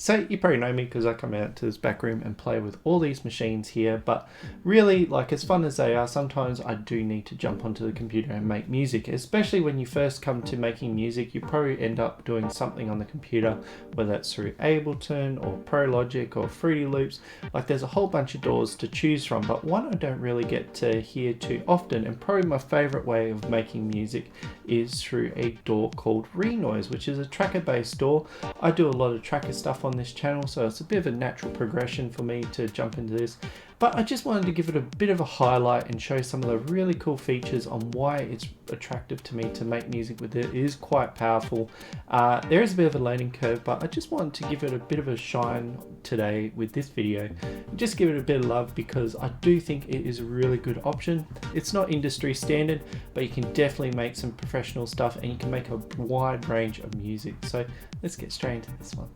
So you probably know me because I come out to this back room and play with all these machines here, but really, like, as fun as they are, sometimes I do need to jump onto the computer and make music. Especially when you first come to making music, you probably end up doing something on the computer, whether that's through Ableton or Pro Logic or Fruity Loops. Like, there's a whole bunch of DAWs to choose from, but one I don't really get to hear too often, and probably my favorite way of making music is through a DAW called Renoise, which is a tracker based DAW. I do a lot of tracker stuff on this channel, so it's a bit of a natural progression for me to jump into this. But I just wanted to give it a bit of a highlight and show some of the really cool features on why it's attractive to me to make music with it. It is quite powerful. There is a bit of a learning curve, but I just wanted to give it a bit of a shine today with this video. Just give it a bit of love because I do think it is a really good option. It's not industry standard, but you can definitely make some professional stuff and you can make a wide range of music. So let's get straight into this one.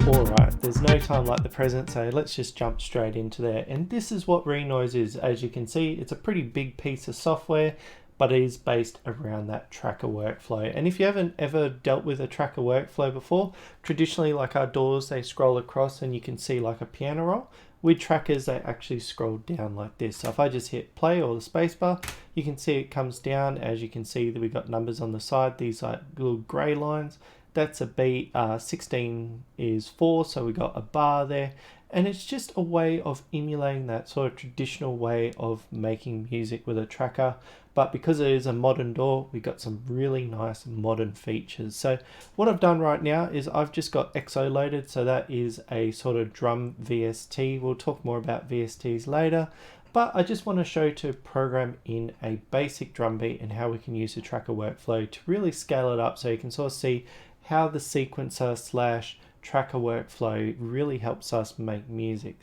Alright, there's no time like the present, so let's just jump straight into there. And this is what Renoise is. As you can see, it's a pretty big piece of software, but it is based around that tracker workflow. And if you haven't ever dealt with a tracker workflow before, traditionally, like our DAWs, they scroll across and you can see like a piano roll. With trackers, they actually scroll down like this. So if I just hit play or the spacebar, you can see it comes down. As you can see, that we've got numbers on the side, these like little gray lines. That's a beat. 16 is 4, so we got a bar there. And it's just a way of emulating that sort of traditional way of making music with a tracker. But because it is a modern DAW, we've got some really nice modern features. So what I've done right now is I've just got XO loaded. So that is a sort of drum VST. We'll talk more about VSTs later. But I just want to show to program in a basic drum beat and how we can use the tracker workflow to really scale it up so you can sort of see how the sequencer slash tracker workflow really helps us make music.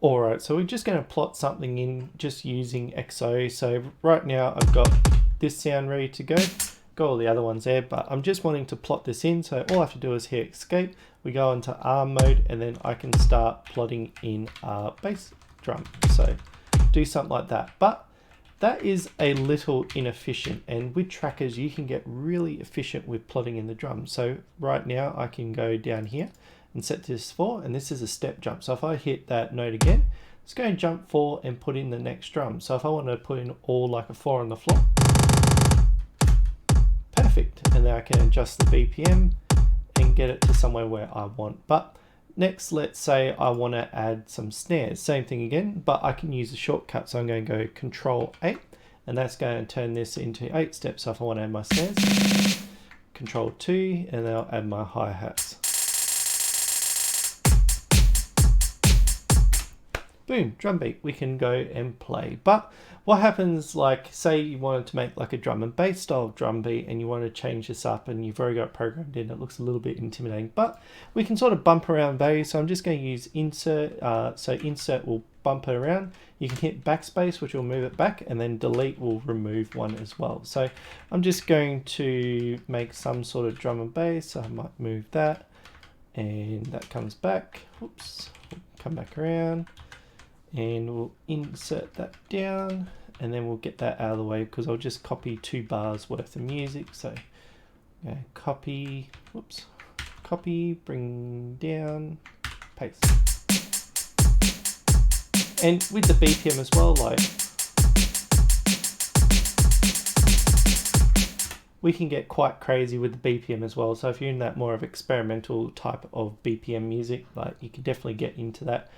Alright, so we're just going to plot something in just using XO. So right now I've got this sound ready to go. Got all the other ones there, but I'm just wanting to plot this in. So all I have to do is hit escape. We go into ARM mode and then I can start plotting in our bass drum. So do something like that. But that is a little inefficient, and with trackers you can get really efficient with plotting in the drum. So right now I can go down here and set this 4, and this is a step jump. So if I hit that note again, let's go and jump 4 and put in the next drum. So if I want to put in all like a 4 on the floor, perfect. And then I can adjust the BPM and get it to somewhere where I want. But next, let's say I want to add some snares. Same thing again, but I can use a shortcut. So I'm going to go Control 8, and that's going to turn this into 8 steps. So if I want to add my snares, Control 2, and then I'll add my hi-hats. Boom, drum beat, we can go and play. But what happens, like, say you wanted to make like a drum and bass style drum beat and you want to change this up and you've already got it programmed in, it looks a little bit intimidating, but we can sort of bump around values. So I'm just going to use insert. So insert will bump it around. You can hit backspace, which will move it back, and then delete will remove one as well. So I'm just going to make some sort of drum and bass. So I might move that, and that comes back. Oops, come back around. And we'll insert that down, and then we'll get that out of the way because I'll just copy 2 bars worth of music. So copy, whoops, copy, bring down, paste. And with the BPM as well, like, we can get quite crazy with the BPM as well. So if you're in that more of experimental type of BPM music, like, you can definitely get into that.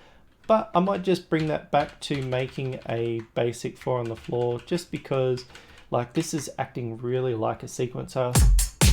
But I might just bring that back to making a basic 4 on the floor, just because like this is acting really like a sequencer.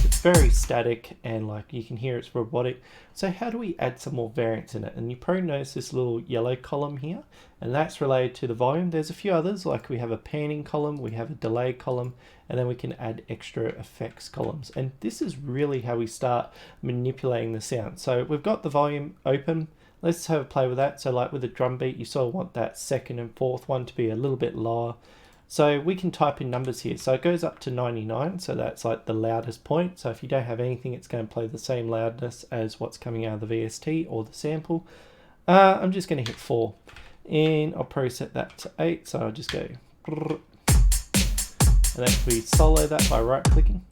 It's very static and like you can hear it's robotic. So how do we add some more variance in it? And you probably notice this little yellow column here, and that's related to the volume. There's a few others, like we have a panning column, we have a delay column, and then we can add extra effects columns. And this is really how we start manipulating the sound. So we've got the volume open. Let's have a play with that. So like with a drum beat, you sort of want that second and fourth one to be a little bit lower. So we can type in numbers here. So it goes up to 99. So that's like the loudest point. So if you don't have anything, it's going to play the same loudness as what's coming out of the VST or the sample. I'm just going to hit 4. And I'll probably set that to 8. So I'll just go And then if we solo that by right clicking,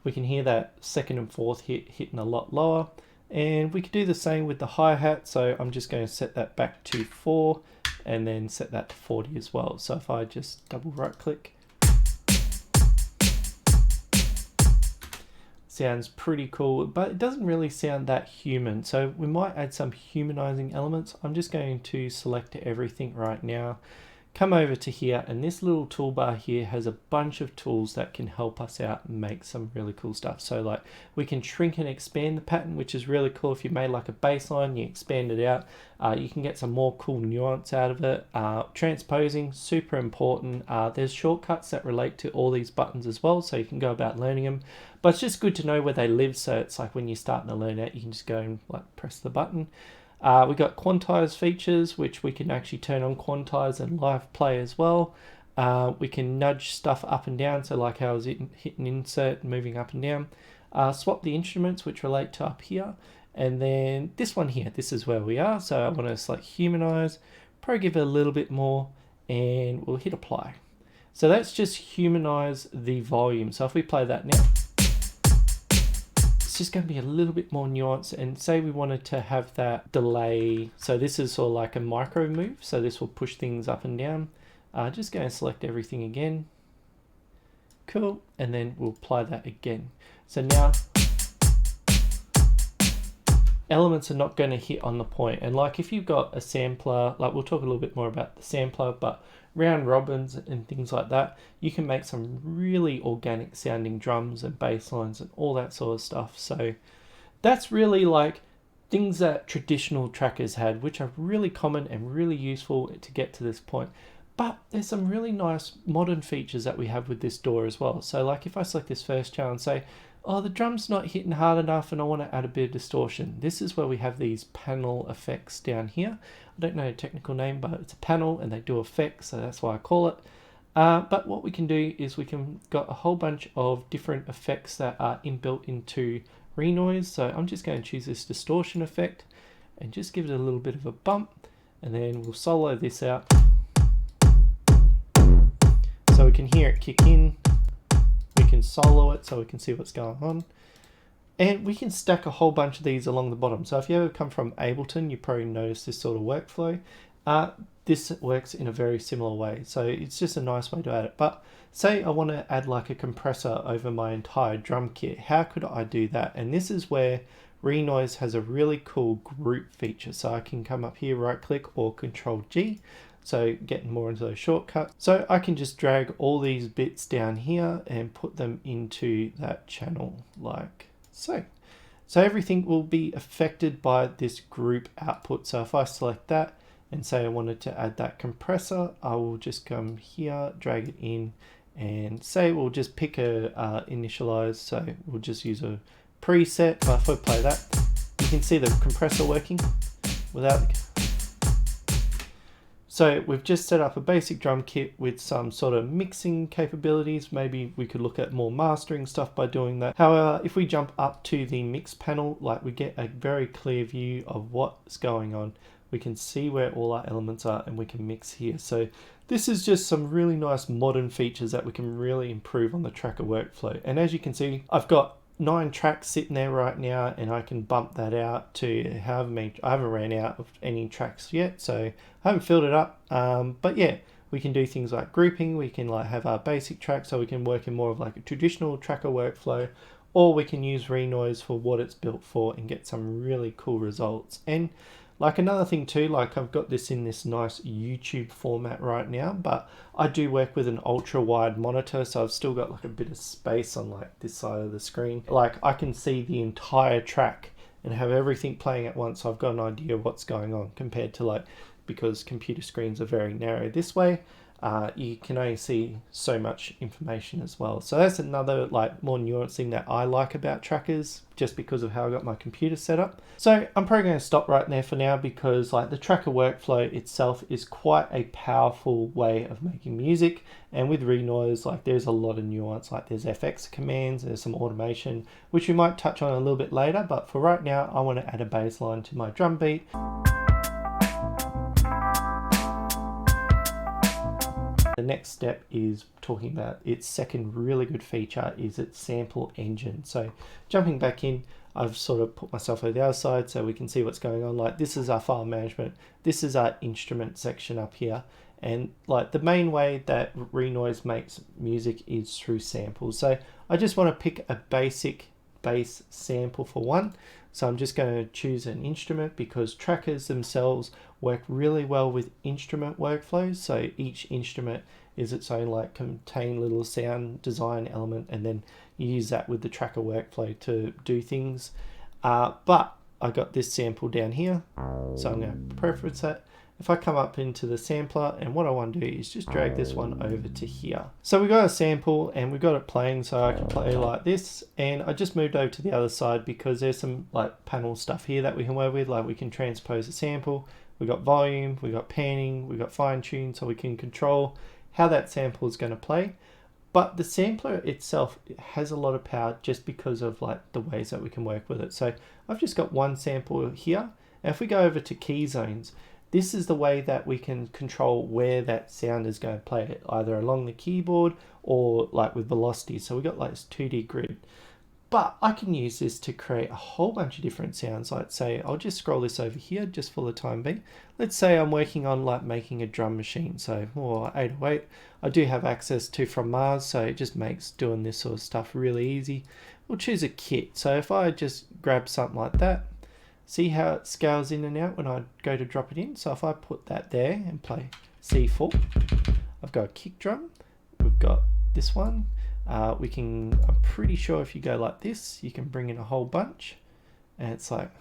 we can hear that second and fourth hit hitting a lot lower. And we could do the same with the hi-hat. So I'm just going to set that back to 4 and then set that to 40 as well. So if I just double right click, sounds pretty cool, but it doesn't really sound that human. So we might add some humanizing elements. I'm just going to select everything right now, come over to here, and this little toolbar here has a bunch of tools that can help us out and make some really cool stuff. So like we can shrink and expand the pattern, which is really cool. If you made like a bass line, you expand it out, you can get some more cool nuance out of it. Transposing, super important. There's shortcuts that relate to all these buttons as well, so you can go about learning them, but it's just good to know where they live. So it's like when you're starting to learn it, you can just go and like press the button. We got quantize features, which we can actually turn on quantize and live play as well. We can nudge stuff up and down, so like how I was hitting insert and moving up and down. Swap the instruments, which relate to up here. And then this one here, this is where we are. So I want to select humanize, probably give it a little bit more, and we'll hit apply. So that's just humanize the volume. So if we play that now, it's just going to be a little bit more nuanced. And say we wanted to have that delay, so this is sort of like a micro move, so this will push things up and down. Just going to select everything again, cool, and then we'll apply that again. So now elements are not going to hit on the point. And like if you've got a sampler, like we'll talk a little bit more about the sampler, but round robins and things like that, you can make some really organic sounding drums and bass lines and all that sort of stuff. So that's really like things that traditional trackers had, which are really common and really useful to get to this point. But there's some really nice modern features that we have with this DAW as well. So like if I select this first channel and say, oh, the drum's not hitting hard enough and I want to add a bit of distortion, this is where we have these panel effects down here. I don't know the technical name, but it's a panel and they do effects, so that's why I call it. But what we can do is we can got a whole bunch of different effects that are inbuilt into Renoise. So I'm just going to choose this distortion effect and just give it a little bit of a bump, and then we'll solo this out so we can hear it kick in. We can solo it so we can see what's going on. And we can stack a whole bunch of these along the bottom. So if you ever come from Ableton, you probably notice this sort of workflow. This works in a very similar way. So it's just a nice way to add it. But say I want to add like a compressor over my entire drum kit. How could I do that? And this is where Renoise has a really cool group feature. So I can come up here, right click or Control G. So getting more into those shortcuts. So I can just drag all these bits down here and put them into that channel like so. So everything will be affected by this group output. So if I select that and say I wanted to add that compressor, I will just come here, drag it in, and say we'll just pick a initialize. So we'll just use a preset. But if I play that, you can see the compressor working without the... So we've just set up a basic drum kit with some sort of mixing capabilities. Maybe we could look at more mastering stuff by doing that. However, if we jump up to the mix panel, like we get a very clear view of what's going on. We can see where all our elements are and we can mix here. So this is just some really nice modern features that we can really improve on the tracker workflow. And as you can see, I've got 9 tracks sitting there right now, and I can bump that out to however many. I haven't ran out of any tracks yet, so I haven't filled it up. But yeah, we can do things like grouping. We can like have our basic tracks, so we can work in more of like a traditional tracker workflow, or we can use Renoise for what it's built for and get some really cool results. And like another thing too, like I've got this in this nice YouTube format right now, but I do work with an ultra wide monitor, so I've still got like a bit of space on like this side of the screen. Like I can see the entire track and have everything playing at once, so I've got an idea of what's going on, compared to like, because computer screens are very narrow this way, you can only see so much information as well. So that's another like more nuanced thing that I like about trackers, just because of how I got my computer set up. So I'm probably going to stop right there for now, because like the tracker workflow itself is quite a powerful way of making music. And with Renoise, like there's a lot of nuance, like there's FX commands, there's some automation, which we might touch on a little bit later. But for right now, I want to add a bass line to my drum beat. The next step is talking about its second really good feature is its sample engine. So jumping back in, I've sort of put myself over the other side so we can see what's going on. Like this is our file management. This is our instrument section up here. And like the main way that Renoise makes music is through samples. So I just want to pick a basic bass sample for one. So I'm just going to choose an instrument because trackers themselves work really well with instrument workflows. So each instrument is its own like contained little sound design element, and then you use that with the tracker workflow to do things. But I got this sample down here, so I'm going to preference that. If I come up into the sampler, and what I want to do is just drag this one over to here. So we got a sample and we got it playing, so I can play like this. And I just moved over to the other side because there's some like panel stuff here that we can work with. Like we can transpose a sample. We got volume, we got panning, we got fine tune, so we can control how that sample is going to play. But the sampler itself has a lot of power just because of like the ways that we can work with it. So I've just got one sample here. And if we go over to key zones, this is the way that we can control where that sound is going to play it, either along the keyboard or like with velocity. So we've got like this 2D grid. But I can use this to create a whole bunch of different sounds. Like say, I'll just scroll this over here just for the time being. Let's say I'm working on like making a drum machine. So 808, I do have access to from Mars. So it just makes doing this sort of stuff really easy. We'll choose a kit. So if I just grab something like that, see how it scales in and out when I go to drop it in. So if I put that there and play C4, I've got a kick drum. We've got this one. I'm pretty sure if you go like this, you can bring in a whole bunch, and it's like,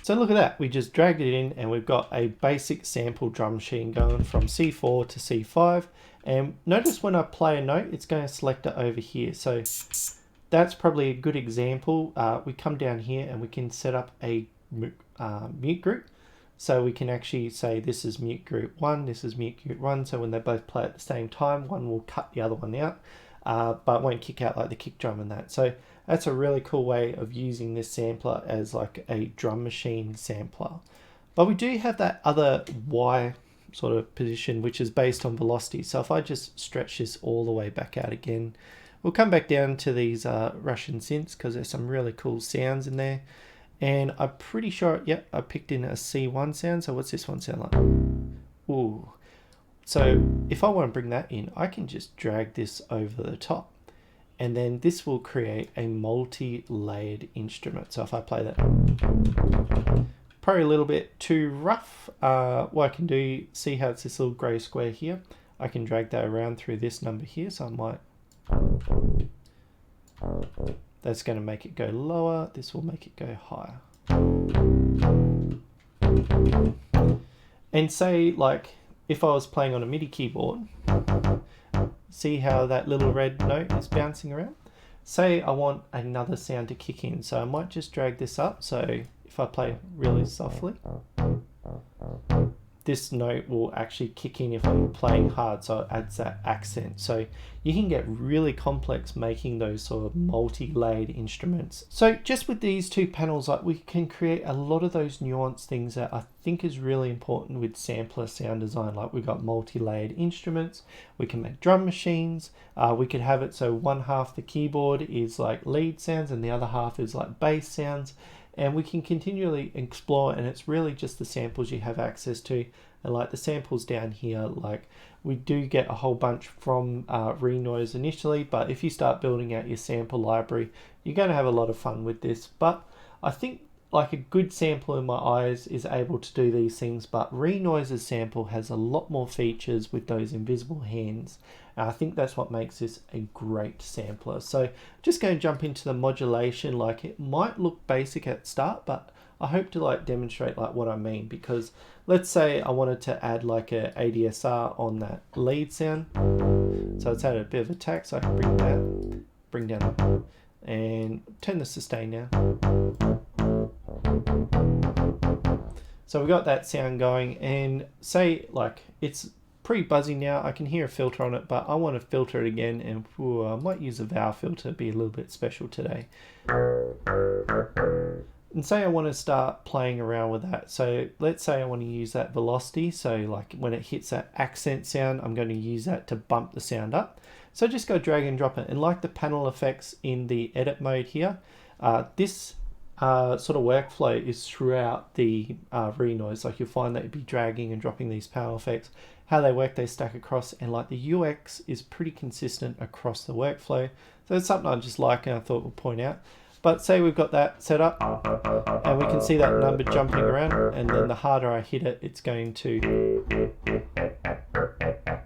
so look at that. We just dragged it in and we've got a basic sample drum machine going from C4 to C5. And notice when I play a note, it's going to select it over here. So that's probably a good example. We come down here and we can set up a mute group. So we can actually say this is mute group 1, this is mute group 1. So when they both play at the same time, one will cut the other one out, but won't kick out like the kick drum and that. So that's a really cool way of using this sampler as like a drum machine sampler. But we do have that other Y sort of position, which is based on velocity. So if I just stretch this all the way back out again, we'll come back down to these Russian synths because there's some really cool sounds in there. And I'm pretty sure, yep, I picked in a C1 sound. So what's this one sound like? Ooh. So if I want to bring that in, I can just drag this over the top. And then this will create a multi-layered instrument. So if I play that, probably a little bit too rough. What I can do, see how it's this little grey square here. I can drag that around through this number here. So I might... That's going to make it go lower. This will make it go higher. And say like if I was playing on a MIDI keyboard, see how that little red note is bouncing around? Say I want another sound to kick in. So I might just drag this up. So if I play really softly, this note will actually kick in if I'm playing hard, so it adds that accent. So you can get really complex making those sort of multi-layered instruments. So just with these two panels, like we can create a lot of those nuanced things that I think is really important with sampler sound design. Like we've got multi-layered instruments, we can make drum machines, we could have it so one half the keyboard is like lead sounds and the other half is like bass sounds. And we can continually explore, and it's really just the samples you have access to. And like the samples down here, like we do get a whole bunch from Renoise initially, but if you start building out your sample library, you're going to have a lot of fun with this. But I think like a good sample in my eyes is able to do these things, but Renoise's sample has a lot more features with those invisible hands. And I think that's what makes this a great sampler. So just going to jump into the modulation. Like it might look basic at start, but I hope to like demonstrate like what I mean, because let's say I wanted to add like a ADSR on that lead sound. So it's added a bit of attack, so I can bring down and turn the sustain now. So we got that sound going, and say like it's pretty buzzy now. I can hear a filter on it, but I want to filter it again, and I might use a vowel filter, be a little bit special today. And say I want to start playing around with that. So let's say I want to use that velocity. So like when it hits that accent sound, I'm going to use that to bump the sound up. So just go drag and drop it. And like the panel effects in the edit mode here, this sort of workflow is throughout the Renoise. Like you'll find that you'd be dragging and dropping these panel effects. How they work, they stack across, and like the UX is pretty consistent across the workflow. So it's something I just like and I thought we'll point out. But say we've got that set up and we can see that number jumping around, and then the harder I hit it, it's going to,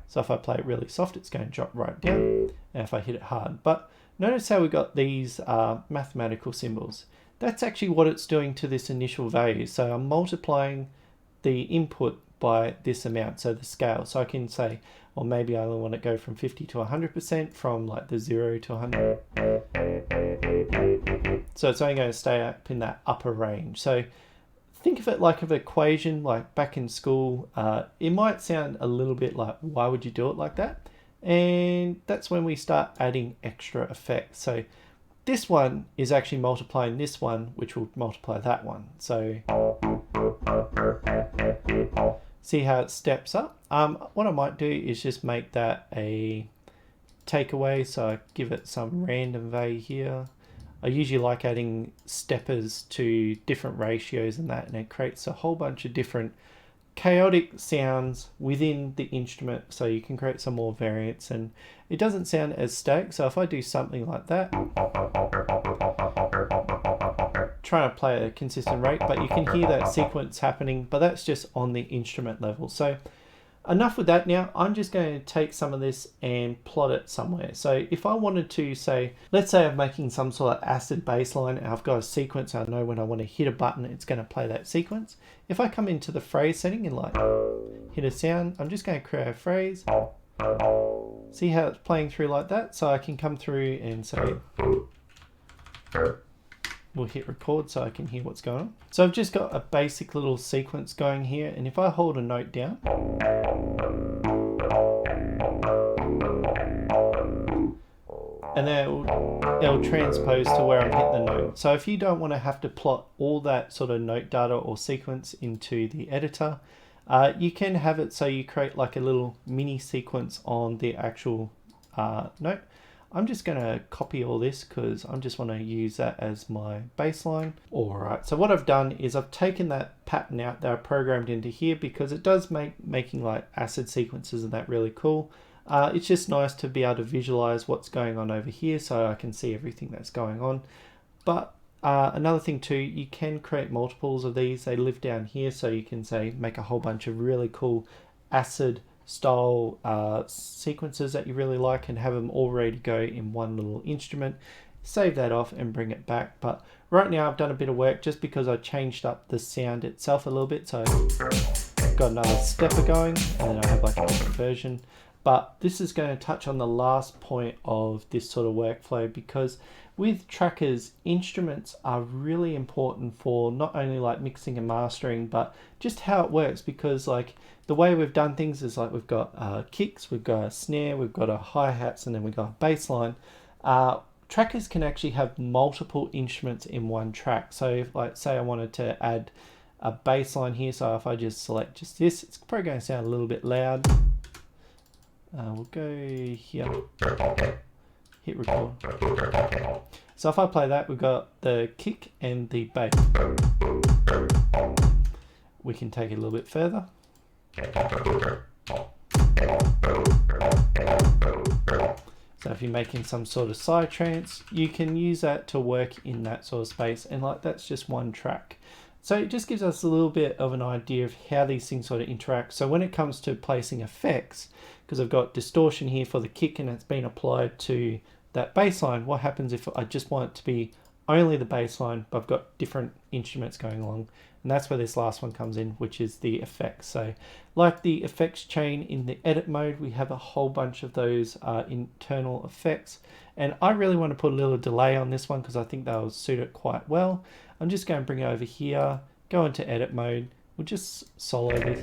so if I play it really soft, it's going to drop right down, and if I hit it hard. But notice how we got these mathematical symbols. That's actually what it's doing to this initial value. So I'm multiplying the input by this amount, so the scale. So I can say, well, maybe I only want to go from 50 to 100%, from like the 0 to 100. So it's only going to stay up in that upper range. So think of it like an equation, like back in school. It might sound a little bit like, why would you do it like that? And that's when we start adding extra effects. So this one is actually multiplying this one, which will multiply that one. So see how it steps up. What I might do is just make that a takeaway. So I give it some random value here. I usually like adding steppers to different ratios and that, and it creates a whole bunch of different chaotic sounds within the instrument, so you can create some more variance and it doesn't sound as static. So if I do something like that, trying to play at a consistent rate, but you can hear that sequence happening, but that's just on the instrument level. So enough with that. Now I'm just going to take some of this and plot it somewhere. So if I wanted to say, let's say I'm making some sort of acid bass line and I've got a sequence, I know when I want to hit a button it's going to play that sequence. If I come into the phrase setting and like hit a sound, I'm just going to create a phrase. See how it's playing through like that? So I can come through and say, we'll hit record so I can hear what's going on. So I've just got a basic little sequence going here, and if I hold a note down, and then it'll transpose to where I'm hitting the note. So if you don't want to have to plot all that sort of note data or sequence into the editor, you can have it so you create like a little mini sequence on the actual note. I'm just going to copy all this because I just want to use that as my baseline. Alright, so what I've done is I've taken that pattern out that I programmed into here because it does make making like acid sequences and that really cool. It's just nice to be able to visualize what's going on over here so I can see everything that's going on. But another thing too, you can create multiples of these. They live down here, so you can say make a whole bunch of really cool acid style sequences that you really like and have them all ready to go in one little instrument. Save that off and bring it back. But right now I've done a bit of work just because I changed up the sound itself a little bit. So I've got another stepper going and then I have like a different version. But this is going to touch on the last point of this sort of workflow, because with trackers, instruments are really important for not only like mixing and mastering, but just how it works. Because like the way we've done things is like we've got kicks, we've got a snare, we've got a hi-hats, and then we've got a bass line. Trackers can actually have multiple instruments in one track. So if like say I wanted to add a bass line here, so if I just select just this, it's probably going to sound a little bit loud. We'll go here, hit record. So if I play that, we've got the kick and the bass. We can take it a little bit further. So if you're making some sort of side trance, you can use that to work in that sort of space, and like that's just one track. So it just gives us a little bit of an idea of how these things sort of interact. So when it comes to placing effects, because I've got distortion here for the kick and it's been applied to that bass line, what happens if I just want it to be only the bass line, but I've got different instruments going along? And that's where this last one comes in, which is the effects. So like the effects chain in the edit mode, we have a whole bunch of those internal effects. And I really want to put a little delay on this one because I think they'll suit it quite well. I'm just going to bring it over here, go into edit mode. We'll just solo this.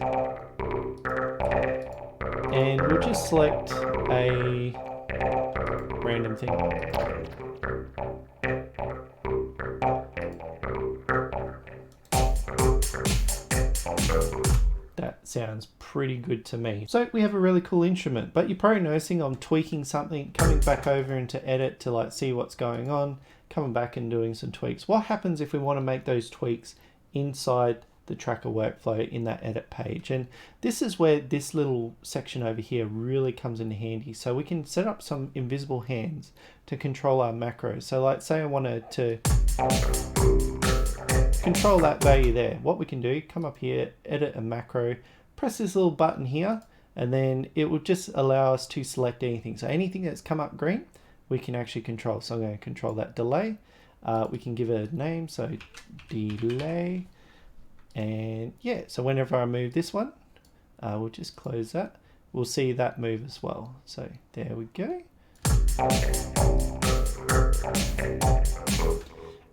And we'll just select a random thing. sounds pretty good to me. So we have a really cool instrument, but you're probably noticing I'm tweaking something, coming back over into edit to like see what's going on, coming back and doing some tweaks. What happens if we want to make those tweaks inside the tracker workflow in that edit page? And this is where this little section over here really comes in handy. So we can set up some invisible hands to control our macros. So like say I wanted to control that value there. What we can do, come up here, edit a macro, press this little button here, and then it will just allow us to select anything. So anything that's come up green, we can actually control. So I'm going to control that delay. We can give it a name, so delay. And yeah, so whenever I move this one, we'll just close that. We'll see that move as well. So there we go.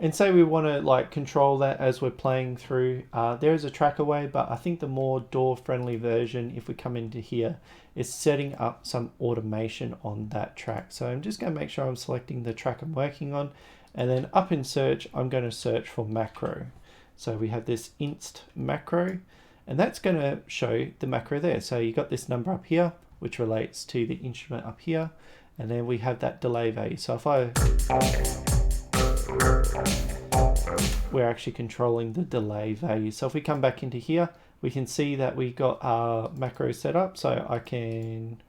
And say we want to like control that as we're playing through. There is a tracker way, but I think the more DAW friendly version, if we come into here, is setting up some automation on that track. So I'm just going to make sure I'm selecting the track I'm working on, and then up in search, I'm going to search for macro. So we have this inst macro, and that's going to show the macro there. So you got this number up here, which relates to the instrument up here, and then we have that delay value. So if we're actually controlling the delay value. So if we come back into here, we can see that we got our macro set up. So I can,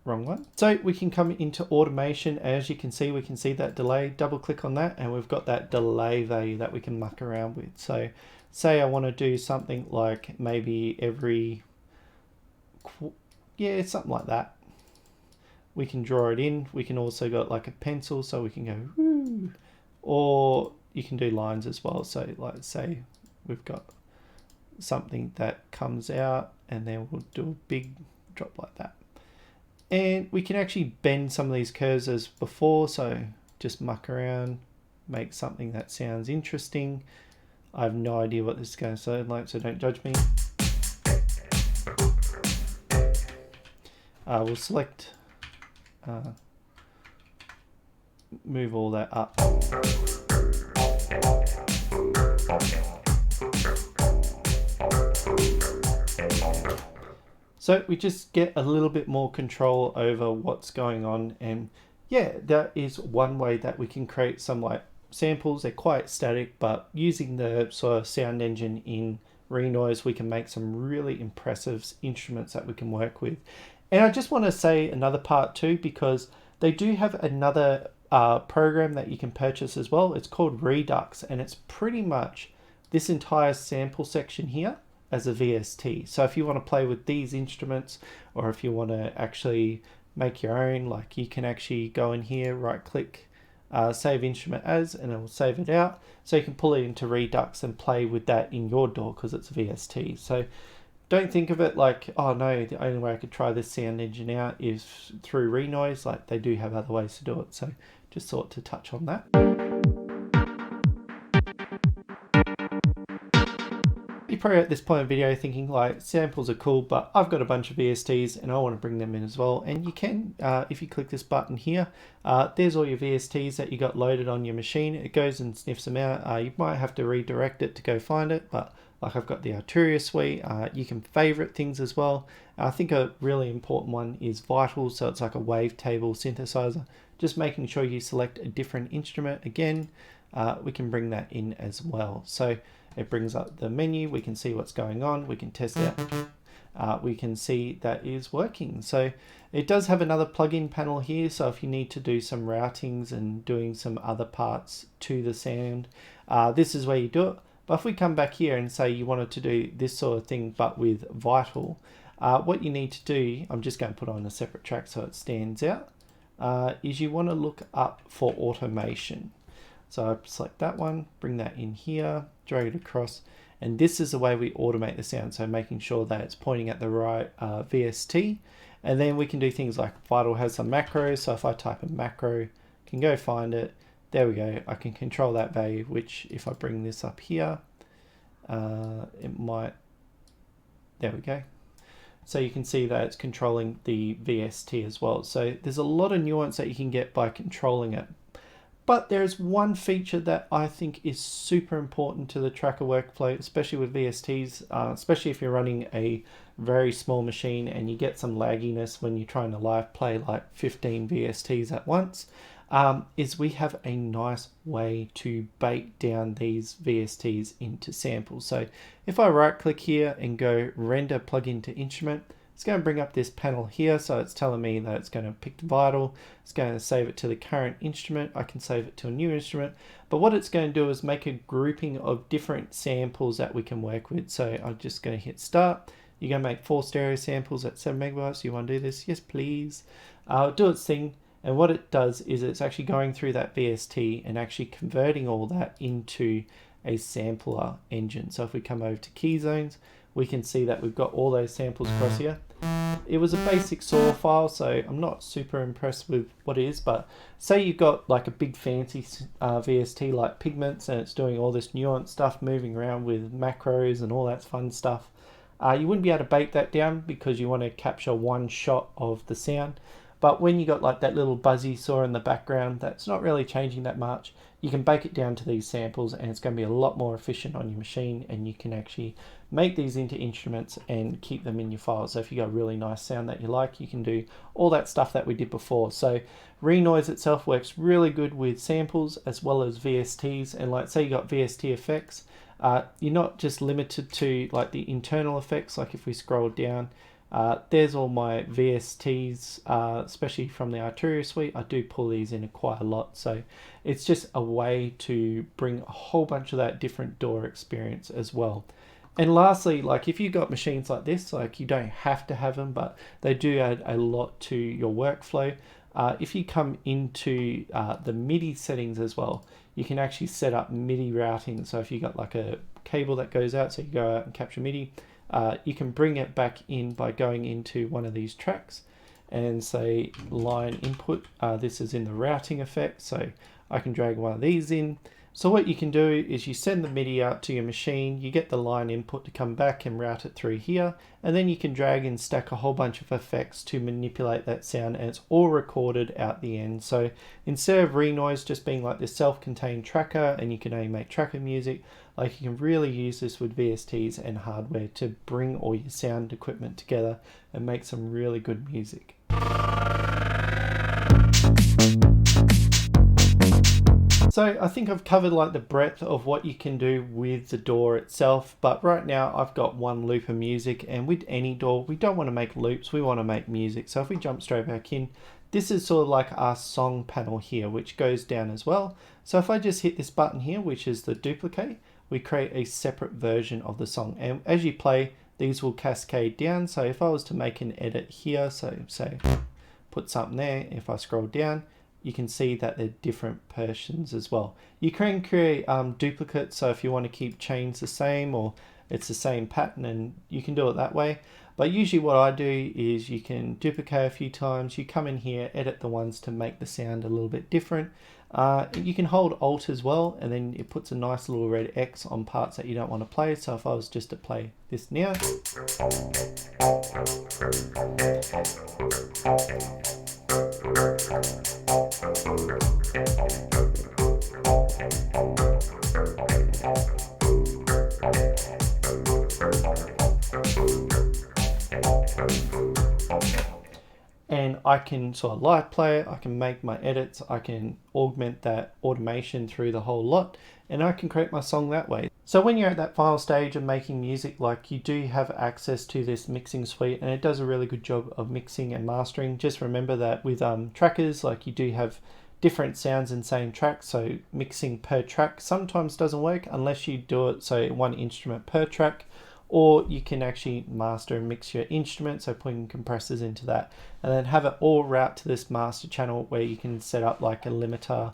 wrong one. So we can come into automation. As you can see, we can see that delay, double click on that, and we've got that delay value that we can muck around with. So say I want to do something like maybe every, yeah, something like that. We can draw it in. We can also got like a pencil, so we can go, whoo, or you can do lines as well. So like say we've got something that comes out, and then we'll do a big drop like that. And we can actually bend some of these curves as before. So just muck around, make something that sounds interesting. I have no idea what this is going to sound like, so don't judge me. We'll select, move all that up. So we just get a little bit more control over what's going on. And yeah, that is one way that we can create some like samples. They're quite static, but using the sort of sound engine in Renoise, we can make some really impressive instruments that we can work with. And I just want to say another part too, because they do have another program that you can purchase as well. It's called Redux, and it's pretty much this entire sample section here as a VST. So if you want to play with these instruments, or if you want to actually make your own, like you can actually go in here, right click, save instrument as, and it will save it out. So you can pull it into Redux and play with that in your DAW because it's VST. So don't think of it like, oh no, the only way I could try this sound engine out is through Renoise. Like they do have other ways to do it. So just thought to touch on that. You're probably at this point in the video thinking like samples are cool, but I've got a bunch of VSTs and I want to bring them in as well. And you can, if you click this button here, there's all your VSTs that you got loaded on your machine. It goes and sniffs them out. You might have to redirect it to go find it, but like I've got the Arturia suite. You can favorite things as well. I think a really important one is Vital. So it's like a wavetable synthesizer. Just making sure you select a different instrument. Again, we can bring that in as well. So it brings up the menu. We can see what's going on. We can test out. We can see that is working. So it does have another plugin panel here. So if you need to do some routings and doing some other parts to the sound, this is where you do it. But if we come back here and say you wanted to do this sort of thing, but with Vital, what you need to do, I'm just going to put on a separate track so it stands out, is you want to look up for automation. So I select that one, bring that in here, drag it across, and this is the way we automate the sound. So making sure that it's pointing at the right VST, and then we can do things like Vital has some macros. So if I type in macro, can go find it. There we go. I can control that value, which if I bring this up here, it might, there we go. So you can see that it's controlling the VST as well. So there's a lot of nuance that you can get by controlling it. But there's one feature that I think is super important to the tracker workflow, especially with VSTs, especially if you're running a very small machine and you get some lagginess when you're trying to live play like 15 VSTs at once, is we have a nice way to bake down these VSTs into samples. So if I right click here and go render plugin to instrument, it's going to bring up this panel here. So it's telling me that it's going to pick the vital, it's going to save it to the current instrument. I can save it to a new instrument, but what it's going to do is make a grouping of different samples that we can work with. So I'm just going to hit start. You're going to make 4 stereo samples at 7 megabytes. You want to do this? Yes, please. Do its thing. And what it does is it's actually going through that VST and actually converting all that into a sampler engine. So if we come over to key zones, we can see that we've got all those samples across here. It was a basic SAW file, so I'm not super impressed with what it is, but say you've got like a big fancy VST like Pigments and it's doing all this nuanced stuff, moving around with macros and all that fun stuff. You wouldn't be able to bake that down because you want to capture one shot of the sound. But when you got like that little buzzy saw in the background, that's not really changing that much. You can bake it down to these samples and it's going to be a lot more efficient on your machine, and you can actually make these into instruments and keep them in your files. So if you got a really nice sound that you like, you can do all that stuff that we did before. So Renoise itself works really good with samples as well as VSTs. And like say you got VST effects, you're not just limited to like the internal effects. Like if we scroll down, there's all my VSTs, especially from the Arturia suite. I do pull these in quite a lot, so it's just a way to bring a whole bunch of that different DAW experience as well. And lastly, like if you've got machines like this, like you don't have to have them, but they do add a lot to your workflow. If you come into the MIDI settings as well, you can actually set up MIDI routing. So if you got like a cable that goes out, so you go out and capture MIDI, you can bring it back in by going into one of these tracks and say line input. This is in the routing effect, so I can drag one of these in. So what you can do is you send the MIDI out to your machine, you get the line input to come back and route it through here, and then you can drag and stack a whole bunch of effects to manipulate that sound, and it's all recorded out the end. So instead of Renoise just being like this self-contained tracker and you can only make tracker music, like you can really use this with VSTs and hardware to bring all your sound equipment together and make some really good music. So I think I've covered like the breadth of what you can do with the DAW itself, but right now I've got one loop of music, and with any DAW we don't want to make loops, we want to make music. So if we jump straight back in, this is sort of like our song panel here, which goes down as well. So if I just hit this button here, which is the duplicate, we create a separate version of the song, and as you play these will cascade down. So if I was to make an edit here, so say put something there, if I scroll down, you can see that they're different versions as well. You can create duplicates, so if you want to keep chains the same or it's the same pattern, and you can do it that way. But usually what I do is you can duplicate a few times, you come in here, edit the ones to make the sound a little bit different. You can hold Alt as well, and then it puts a nice little red X on parts that you don't want to play. So if I was just to play this now, and I can sort of live play it, I can make my edits, I can augment that automation through the whole lot, and I can create my song that way. So when you're at that final stage of making music, like you do have access to this mixing suite, and it does a really good job of mixing and mastering. Just remember that with trackers, like you do have different sounds in same track, so mixing per track sometimes doesn't work unless you do it so one instrument per track. Or you can actually master and mix your instrument, so putting compressors into that, and then have it all route to this master channel where you can set up like a limiter,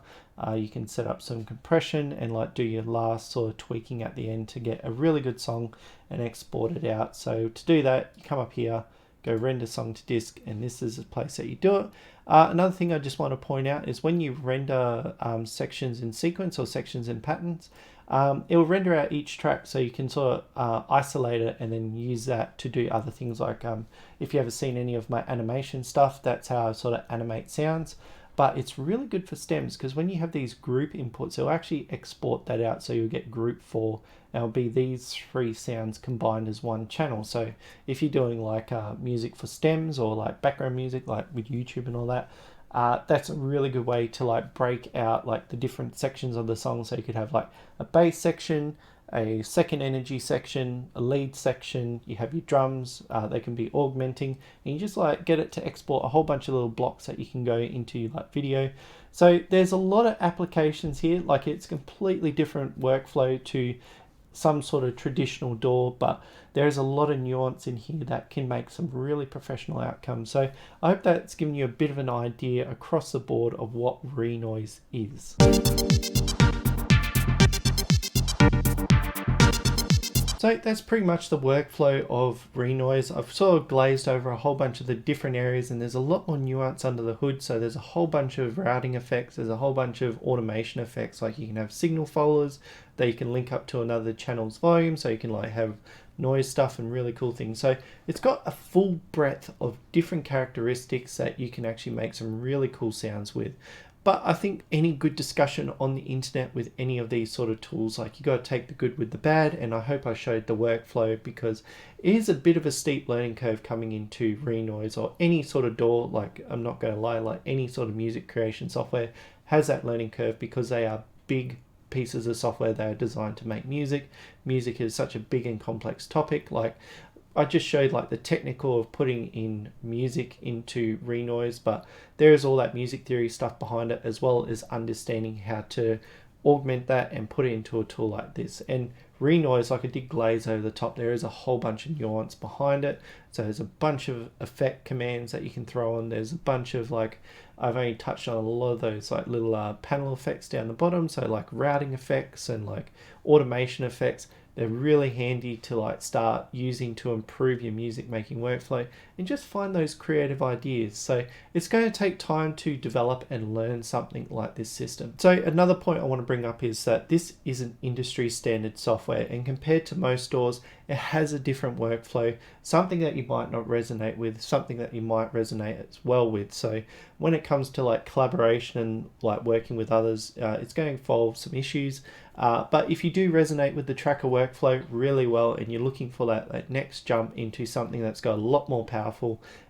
you can set up some compression and like do your last sort of tweaking at the end to get a really good song and export it out. So to do that, you come up here, go render song to disk, and this is the place that you do it. Another thing I just want to point out is when you render sections in sequence or sections in patterns, it will render out each track, so you can sort of isolate it and then use that to do other things. Like if you ever seen any of my animation stuff, that's how I sort of animate sounds. but it's really good for stems because when you have these group inputs, it'll actually export that out. So you'll get group 4, and it'll be these 3 sounds combined as one channel. So if you're doing like music for stems or like background music, like with YouTube and all that, that's a really good way to like break out like the different sections of the song. So you could have like a bass section, a second energy section, a lead section, you have your drums, they can be augmenting, and you just like get it to export a whole bunch of little blocks that you can go into like video. So there's a lot of applications here. Like it's completely different workflow to some sort of traditional DAW, but there's a lot of nuance in here that can make some really professional outcomes. So I hope that's given you a bit of an idea across the board of what Renoise is. So that's pretty much the workflow of Renoise. I've sort of glazed over a whole bunch of the different areas, and there's a lot more nuance under the hood. So there's a whole bunch of routing effects, there's a whole bunch of automation effects, like you can have signal followers that you can link up to another channel's volume, so you can like have noise stuff and really cool things. So it's got a full breadth of different characteristics that you can actually make some really cool sounds with. But I think any good discussion on the internet with any of these sort of tools, like you got to take the good with the bad, and I hope I showed the workflow, because it is a bit of a steep learning curve coming into Renoise or any sort of DAW. Like I'm not going to lie, like any sort of music creation software has that learning curve because they are big pieces of software. They are designed to make music. Music is such a big and complex topic. Like I just showed like the technical of putting in music into Renoise, but there is all that music theory stuff behind it, as well as understanding how to augment that and put it into a tool like this. And Renoise, like I did glaze over the top, there is a whole bunch of nuance behind it. So there's a bunch of effect commands that you can throw on. There's a bunch of like, I've only touched on a lot of those like little panel effects down the bottom. So like routing effects and like automation effects. They're really handy to like start using to improve your music making workflow and just find those creative ideas. So it's going to take time to develop and learn something like this system. So another point I want to bring up is that this is an industry standard software, and compared to most DAWs, it has a different workflow, something that you might not resonate with, something that you might resonate as well with. So when it comes to like collaboration and like working with others, it's going to involve some issues. But if you do resonate with the tracker workflow really well, and you're looking for that next jump into something that's got a lot more powerful,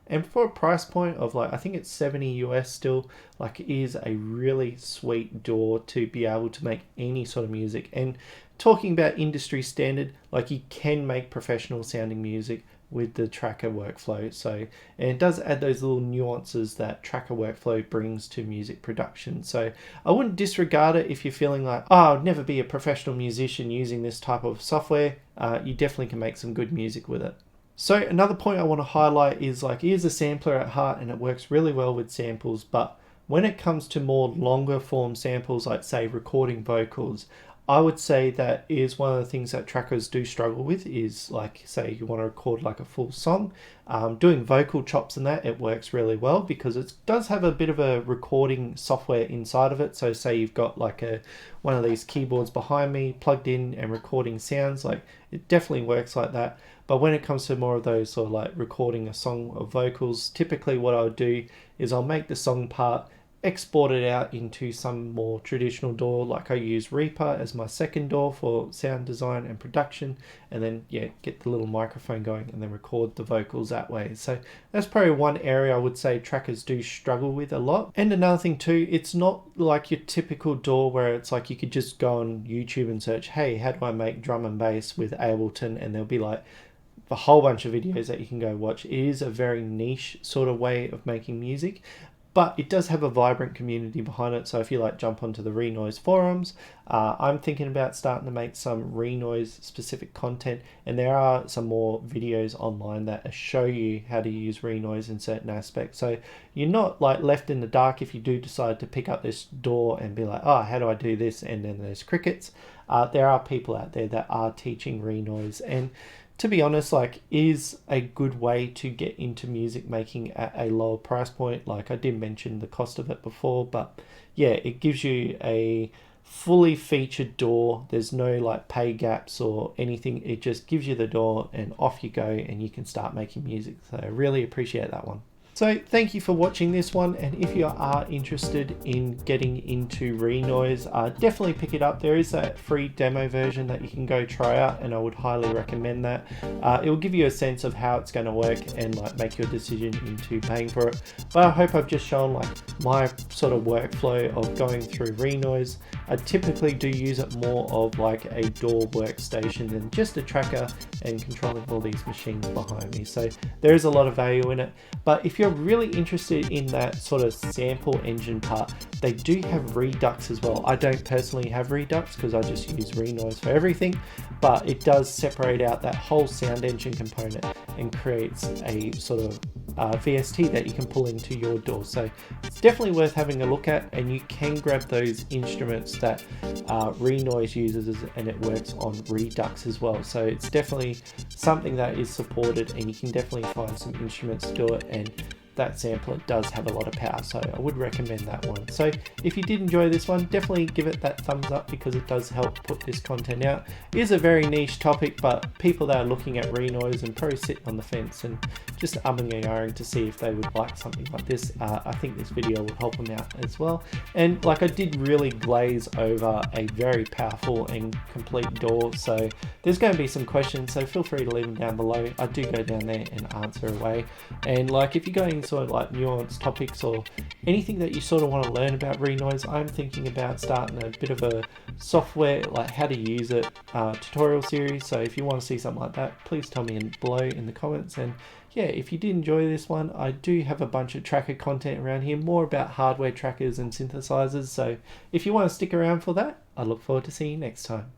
and for a price point of like, I think it's 70 US still, like it is a really sweet DAW to be able to make any sort of music. And talking about industry standard, like you can make professional sounding music with the tracker workflow. So, and it does add those little nuances that tracker workflow brings to music production. So I wouldn't disregard it if you're feeling like, oh, I'll never be a professional musician using this type of software. You definitely can make some good music with it. So another point I want to highlight is like, it is a sampler at heart, and it works really well with samples. But when it comes to more longer form samples, like say recording vocals, I would say that is one of the things that trackers do struggle with. Is like, say you want to record like a full song, doing vocal chops and that, it works really well because it does have a bit of a recording software inside of it. So say you've got like one of these keyboards behind me plugged in and recording sounds, like it definitely works like that. But when it comes to more of those sort of like recording a song of vocals, typically what I'll do is I'll make the song part, export it out into some more traditional DAW. Like I use Reaper as my second DAW for sound design and production, and then get the little microphone going and then record the vocals that way. So that's probably one area I would say trackers do struggle with a lot. And another thing too, it's not like your typical DAW where it's like you could just go on YouTube and search, hey, how do I make drum and bass with Ableton, and there'll be like a whole bunch of videos that you can go watch. It is a very niche sort of way of making music, but it does have a vibrant community behind it. So if you like jump onto the Renoise forums, I'm thinking about starting to make some Renoise specific content, and there are some more videos online that show you how to use Renoise in certain aspects. So you're not like left in the dark if you do decide to pick up this DAW and be like, oh, how do I do this? And then there's crickets. There are people out there that are teaching Renoise, and to be honest, like, is a good way to get into music making at a lower price point. Like I did mention the cost of it before, but yeah, it gives you a fully featured DAW. There's no like pay gaps or anything. It just gives you the DAW and off you go, and you can start making music. So I really appreciate that one. So thank you for watching this one, and if you are interested in getting into Renoise, definitely pick it up. There is that free demo version that you can go try out, and I would highly recommend that. It will give you a sense of how it's going to work and like make your decision into paying for it. But I hope I've just shown like my sort of workflow of going through Renoise. I typically do use it more of like a DAW workstation than just a tracker and controlling all these machines behind me. So there is a lot of value in it. But if you're really interested in that sort of sample engine part, they do have Redux as well. I don't personally have Redux because I just use Renoise for everything, but it does separate out that whole sound engine component and creates a sort of VST that you can pull into your DAW. So it's definitely worth having a look at, and you can grab those instruments that Renoise uses, and it works on Redux as well. So it's definitely something that is supported, and you can definitely find some instruments to do it, and that sampler does have a lot of power, so I would recommend that one. So if you did enjoy this one, definitely give it that thumbs up because it does help put this content out. It is a very niche topic, but people that are looking at Renoise and probably sitting on the fence and just umming and ahhing to see if they would like something like this, I think this video will help them out as well. And like, I did really glaze over a very powerful and complete DAW, so there's going to be some questions, so feel free to leave them down below. I do go down there and answer away. And like, if you're going sort of like nuanced topics or anything that you sort of want to learn about Renoise, I'm thinking about starting a bit of a software, like how to use it, tutorial series. So if you want to see something like that, please tell me below in the comments. And yeah, if you did enjoy this one, I do have a bunch of tracker content around here, more about hardware trackers and synthesizers. So if you want to stick around for that, I look forward to seeing you next time.